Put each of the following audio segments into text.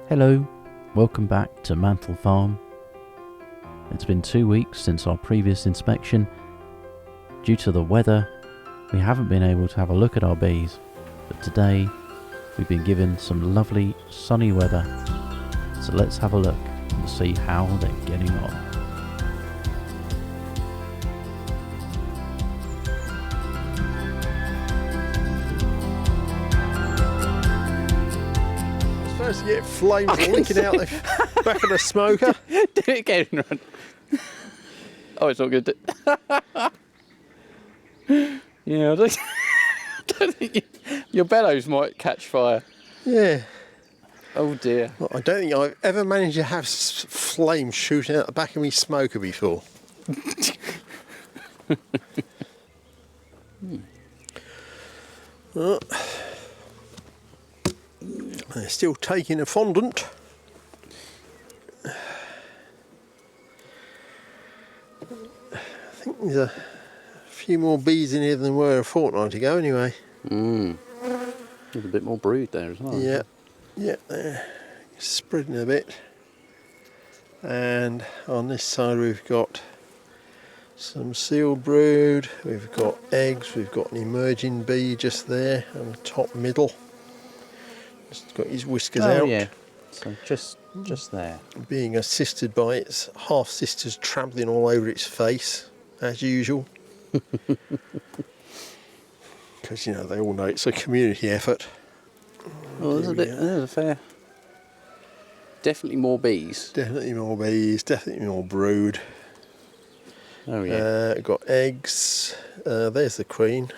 Hello, welcome back to Mantel Farm. It's been 2 weeks since our previous inspection. Due to the weather, we haven't been able to have a look at our bees, but today we've been given some lovely sunny weather. So let's have a look and see how they're getting on. Supposed to get flames leaking out the back of the smoker. Do it again, Ron. Oh, it's not good. Yeah, I don't think your bellows might catch fire. Yeah. Oh dear. Well, I don't think I've ever managed to have flames shooting out the back of my smoker before. Well, they're still taking a fondant. I think there's a few more bees in here than there were a fortnight ago anyway. There's a bit more brood there as well. Yeah, they're spreading a bit. And on this side we've got some sealed brood, we've got eggs, we've got an emerging bee just there on the top middle. Just got his whiskers out. Oh yeah, so just there. Being assisted by its half-sisters trampling all over its face, as usual. Because, you know, they all know it's a community effort. Well, there's a fair... Definitely more bees. Definitely more bees, definitely more brood. Oh yeah. Got eggs. There's the queen.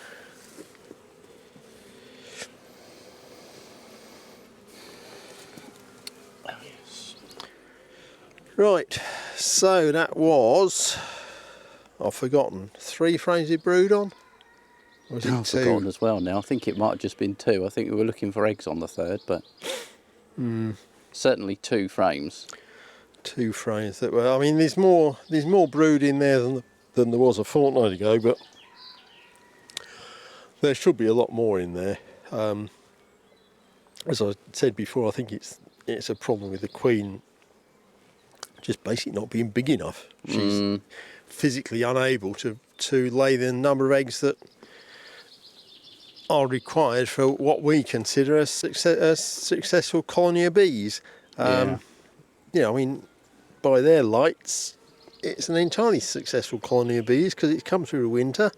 Right, so that was, I've forgotten, 3 frames of brood on? Or was it I've 2? forgotten as well now. I think it might have just been 2. I think we were looking for eggs on the 3rd, but certainly 2 frames. 2 frames. That were. I mean, there's more brood in there than there was a fortnight ago, but there should be a lot more in there. As I said before, I think it's a problem with the queen just basically not being big enough. She's physically unable to lay the number of eggs that are required for what we consider a successful colony of bees. Yeah. You know, I mean, by their lights, it's an entirely successful colony of bees because it's come through the winter.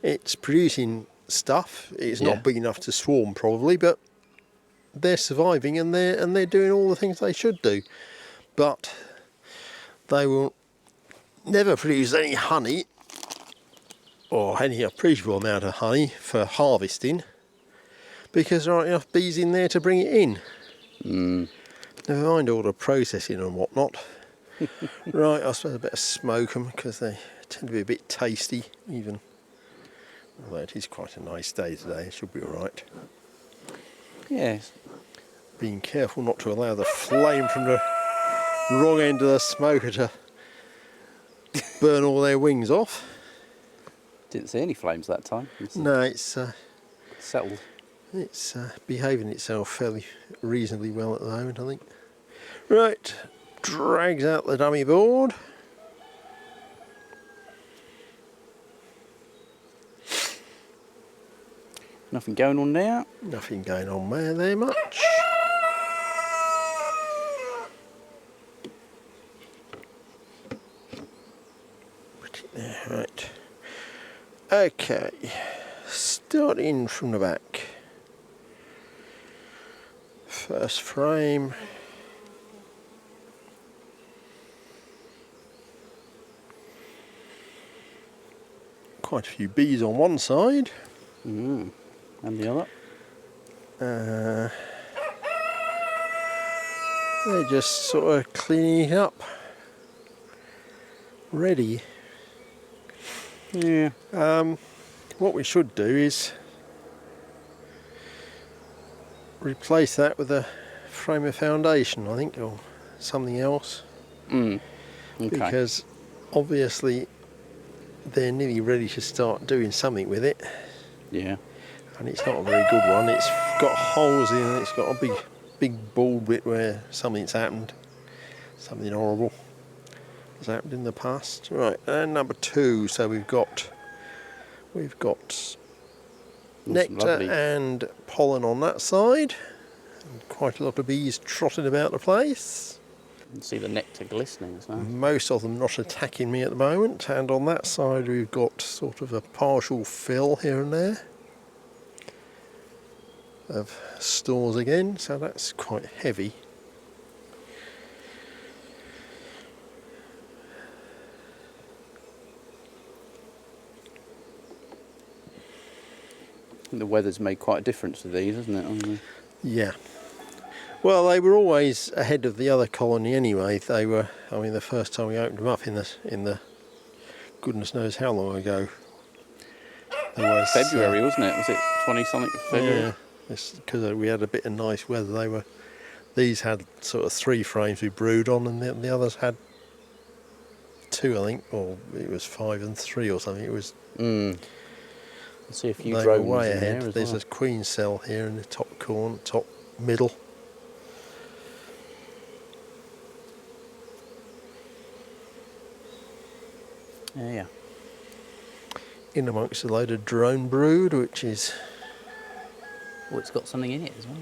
It's producing stuff. It's not big enough to swarm probably, but they're surviving and they're doing all the things they should do. But they will never produce any honey or any appreciable amount of honey for harvesting because there aren't enough bees in there to bring it in. Never mind all the processing and whatnot. Right, I suppose I better smoke them because they tend to be a bit tasty even. Although it is quite a nice day today, it should be alright. Yes. Being careful not to allow the flame from the wrong end of the smoker to burn all their wings off. Didn't see any flames that time. No, it's Settled. it's behaving itself fairly reasonably well at the moment, I think. Right, drags out the dummy board. Nothing going on there. Nothing going on there much. Put it there, right. Okay, starting from the back. First frame. Quite a few bees on one side. And the other. They're just sort of cleaning it up. Ready. Yeah. What we should do is replace that with a frame of foundation, I think, or something else. Okay. Because obviously they're nearly ready to start doing something with it. Yeah. And it's not a very good one. It's got holes in it, it's got a big big bald bit where something's happened, something horrible has happened in the past. Right, and number 2. So we've got nectar lovely. and pollen on that side, and quite a lot of bees trotting about the place. You can see the nectar glistening as well. Most of them not attacking me at the moment, and on that side we've got sort of a partial fill here and there of stores again, so that's quite heavy. The weather's made quite a difference to these, hasn't it? Yeah. Well, they were always ahead of the other colony anyway. They were, I mean, the first time we opened them up in the goodness knows how long ago. There was, February, wasn't it? Was it 20-something February? Yeah, because we had a bit of nice weather. These had sort of 3 frames we brewed on, and the others had 2, I think, or it was 5 and 3 or something. It was. I see a few they were drones way in ahead. there as There's well. a queen cell here in the top corner, top middle. Yeah. In amongst a load of drone brood, which is. Oh, it's got something in it as well.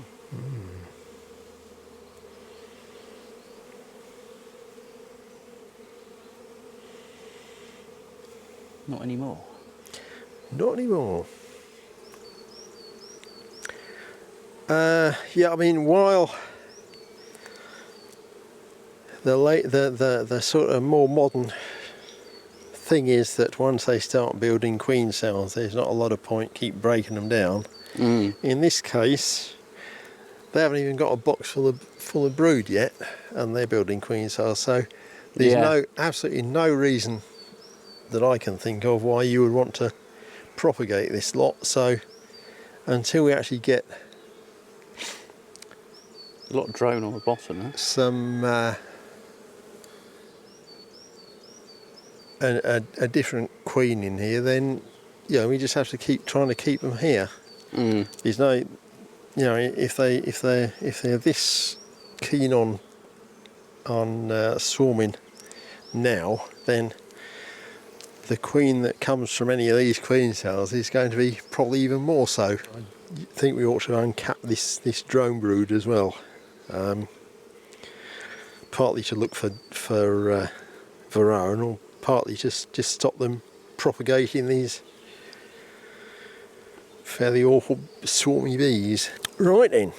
Not anymore. Not anymore. Yeah, I mean, while the sort of more modern thing is that once they start building queen cells, there's not a lot of point keep breaking them down. In this case, they haven't even got a box full of brood yet, and they're building queen cells. So there's absolutely no reason that I can think of why you would want to propagate this lot. So until we actually get A lot of drone on the bottom, huh? some a different queen in here, then we just have to keep trying to keep them here. There's no, if they're this keen on swarming now, then the queen that comes from any of these queen cells is going to be probably even more so. I think we ought to uncap this drone brood as well, partly to look for Varroa, and partly just stop them propagating these fairly awful swarmy bees. Right then.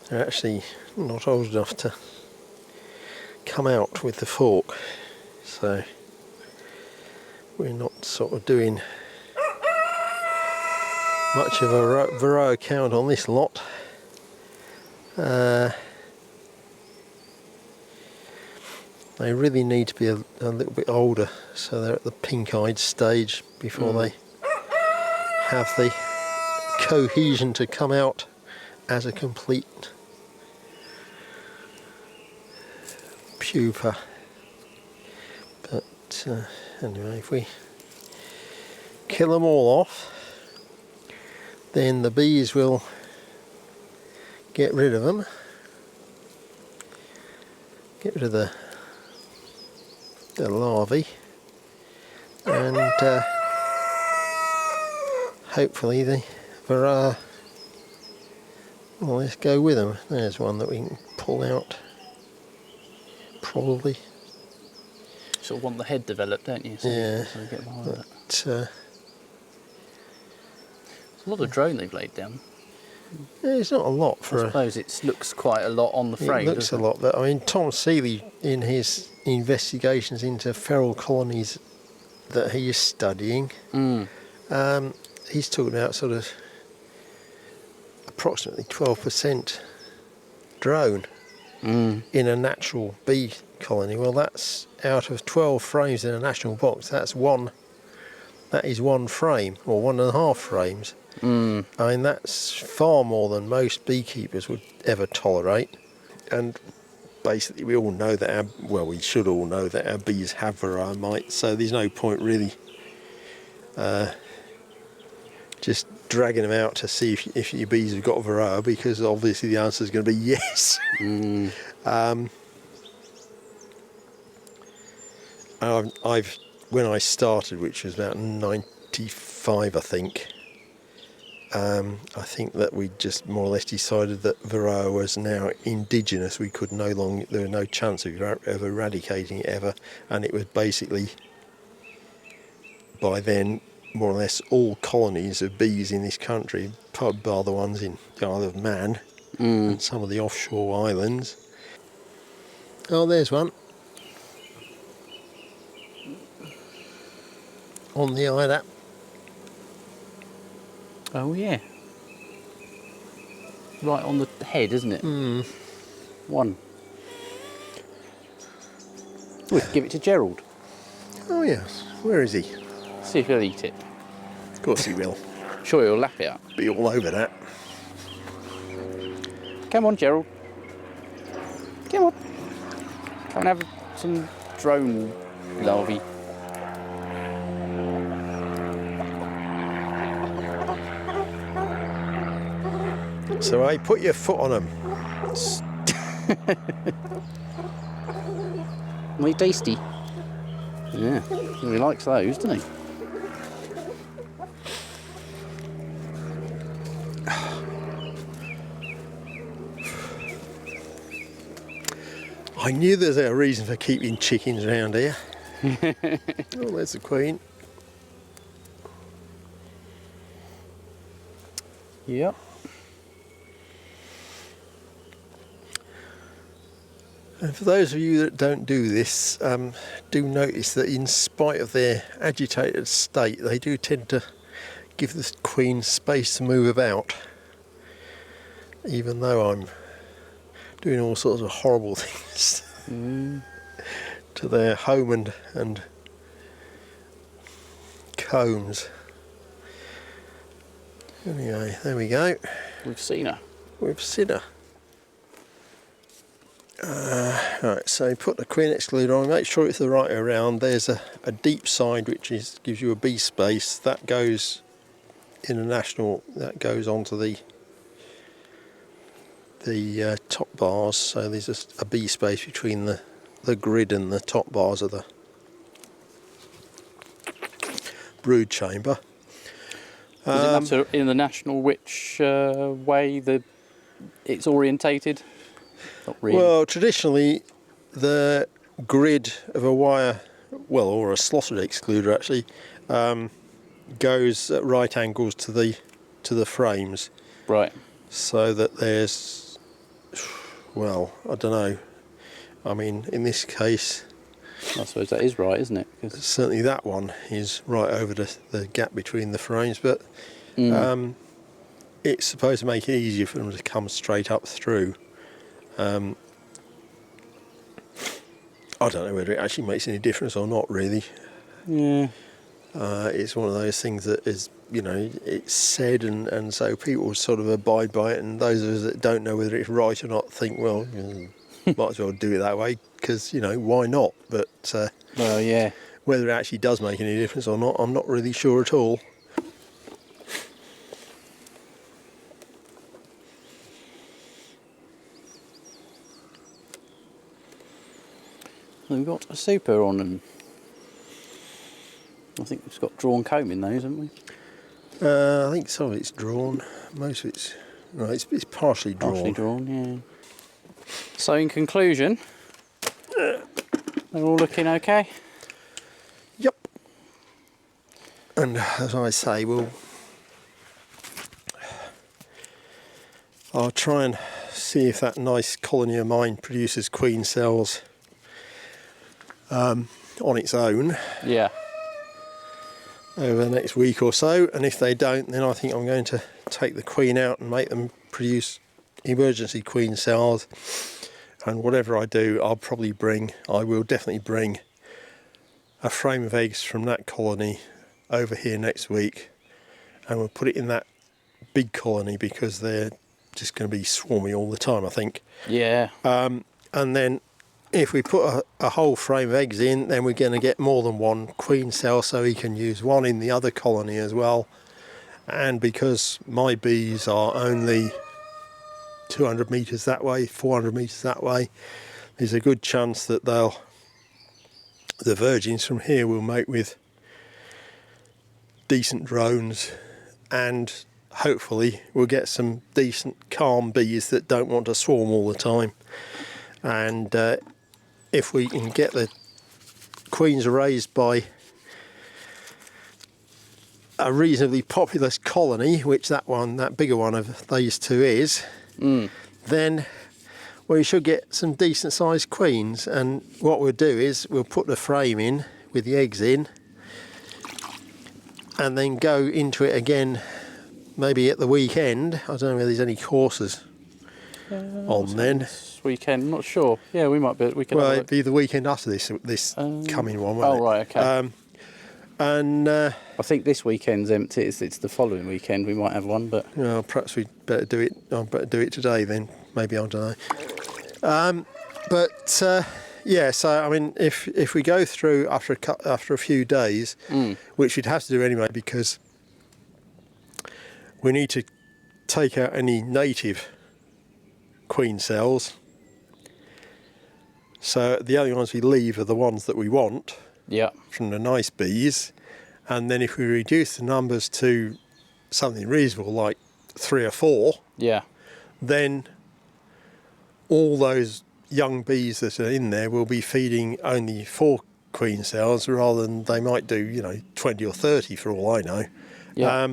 They're actually not old enough to come out with the fork, so we're not sort of doing much of a Varroa count on this lot. They really need to be a little bit older, so they're at the pink-eyed stage before they have the cohesion to come out as a complete pupa. But anyway, if we kill them all off, then the bees will get rid of them, get rid of the larvae, and hopefully the Varroa will just go with them. There's one that we can pull out, probably. Sort of want the head developed, don't you? So Yeah, so you get behind it. but It's a lot of drone they've laid down. it's not a lot for I suppose it looks quite a lot on the frame. It looks a doesn't lot, but I mean, Tom Seeley, in his investigations into feral colonies that he is studying, he's talking about sort of approximately 12% drone in a natural bee colony. Well, that's out of 12 frames in a national box. That is one frame, or 1.5 frames. I mean, that's far more than most beekeepers would ever tolerate. And basically we all know that we should all know that our bees have Varroa mites, so there's no point really just dragging them out to see if your bees have got Varroa, because obviously the answer is going to be yes. When I started, which was about 95, I think that we just more or less decided that Varroa was now indigenous. We could there was no chance of eradicating it ever, and it was basically, by then, more or less all colonies of bees in this country, bar the ones in the Isle of Man and some of the offshore islands. Oh, there's one. On the islet. Oh yeah. Right on the head, isn't it? One. We could give it to Gerald. Oh yes. Where is he? See if he'll eat it. Of course he will. Sure, he'll lap it up. Be all over that. Come on, Gerald. Come on. Come and have some drone larvae. So I put your foot on them. Are tasty? Yeah, he likes those, doesn't he? I knew there's a reason for keeping chickens around here. Oh, there's the queen. Yep. And for those of you that don't do this, do notice that in spite of their agitated state, they do tend to give the queen space to move about, even though I'm doing all sorts of horrible things to their home and combs. Anyway, there we go. We've seen her. We've seen her. Right, so put the queen excluder on, make sure it's the right way around. There's a deep side which gives you a bee space. That goes international, that goes onto the top bars, so there's a bee space between the grid and the top bars of the brood chamber. Does it matter in the national which way it's orientated? Not really. Well, traditionally the grid of a wire, or a slotted excluder actually, goes at right angles to the frames. Right. So that there's, I don't know. I mean, in this case, I suppose that is right, isn't it? 'Cause certainly that one is right over the gap between the frames, but it's supposed to make it easier for them to come straight up through. I don't know whether it actually makes any difference or not, really. yeah. It's one of those things that is, it's said, and so people sort of abide by it, and those of us that don't know whether it's right or not think, well, might as well do it that way, because, why not? But Well, yeah. whether it actually does make any difference or not, I'm not really sure at all. We've got a super on them. I think we've got drawn comb in those, haven't we? I think some of it's drawn, most of it's it's partially drawn. Partially drawn, yeah. So in conclusion, they're all looking okay. Yep. And as I say, I'll try and see if that nice colony of mine produces queen cells on its own. Yeah. Over the next week or so, and if they don't, then I think I'm going to take the queen out and make them produce emergency queen cells. And whatever I do, I will definitely bring a frame of eggs from that colony over here next week, and we'll put it in that big colony because they're just going to be swarming all the time, I think. Yeah. and then if we put a whole frame of eggs in, then we're going to get more than one queen cell, so he can use one in the other colony as well. And because my bees are only 200 metres that way, 400 metres that way, there's a good chance that the virgins from here will mate with decent drones, and hopefully we'll get some decent calm bees that don't want to swarm all the time. And if we can get the queens raised by a reasonably populous colony, which that bigger one of these two is, then we should get some decent sized queens. And what we'll do is we'll put the frame in with the eggs in, and then go into it again maybe at the weekend. I don't know whether there's any courses on then. This weekend, not sure. Yeah, we might be. We can. Well, it'd be the weekend after this coming one, won't it? Right, okay. And I think this weekend's empty. It's the following weekend we might have one, but perhaps we'd better do it. I'd better do it today then. Maybe, I don't know. Yeah. So I mean, if we go through after a few days, which we'd have to do anyway, because we need to take out any native queen cells. So the only ones we leave are the ones that we want. Yeah. From the nice bees. And then if we reduce the numbers to something reasonable, like 3 or 4, yeah, then all those young bees that are in there will be feeding only 4 queen cells, rather than they might do 20 or 30 for all I know. Yeah.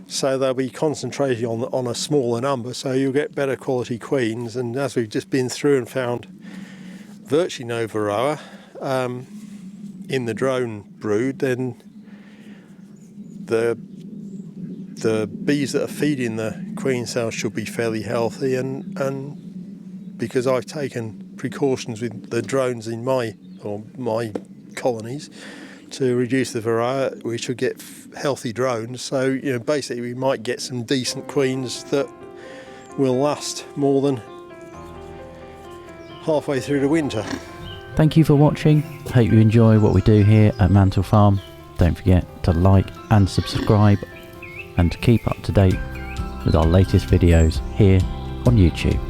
So they'll be concentrating on a smaller number, so you'll get better quality queens. And as we've just been through and found virtually no Varroa in the drone brood, then the bees that are feeding the queen cells should be fairly healthy. And because I've taken precautions with the drones in my colonies to reduce the Varroa, we should get healthy drones. So basically we might get some decent queens that will last more than halfway through the winter. Thank you for watching. Hope you enjoy what we do here at Mantel Farm. Don't forget to like and subscribe, and to keep up to date with our latest videos here on YouTube.